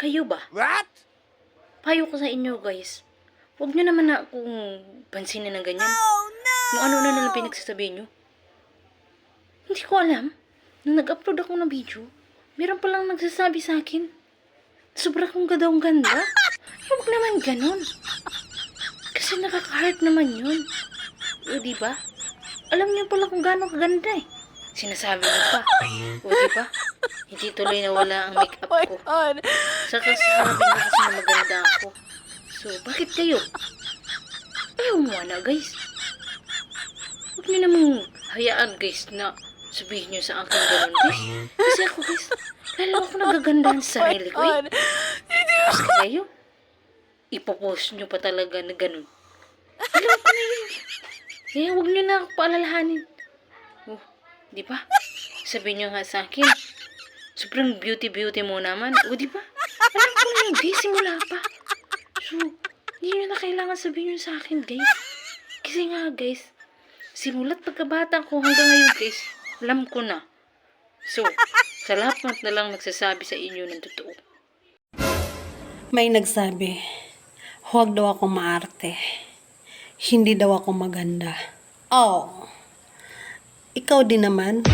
Kayo ba? What? Payo ko sa inyo, guys. Huwag nyo naman na akong pansinin ng ganyan. Kung ano na nalang pinagsasabihin nyo. Hindi ko alam. Nung nag-upload ako ng video, meron palang nagsasabi sa akin. Sobra kong ganda. Huwag naman ganon. Kasi nakaka-heart naman yun. O, diba? Alam niyo pala kung gaano kaganda eh. Sinasabi mo pa. O, diba? Hindi tuloy nawala ang make-up ko. Saka sasabi mo kasi na maganda ako. So, bakit kayo? Ayaw mo na, guys. Huwag niyo namang hayaan, guys, na sabihin niyo sa akin gano'n, guys. Kasi ako, guys, lalo ako nagagandahan sa sarili ko, eh. Kasi kayo, ipopost niyo pa talaga na gano'n. Alam ko na yun. Kaya huwag niyo na ako paalalahanin. Oh, di ba? Sabihin niyo nga sa akin, sobrang beauty mo naman. O, di ba? Alam ko na yun, guys, simula pa. So, hindi nyo na kailangan sabihin yun sa akin, guys. Kasi nga, guys, simulat pagkabata ko hanggang ngayon, guys, alam ko na. So, sa lahat na lang nagsasabi sa inyo ng totoo. May nagsabi, huwag daw ako maarte. Hindi daw ako maganda. Oh, ikaw din naman.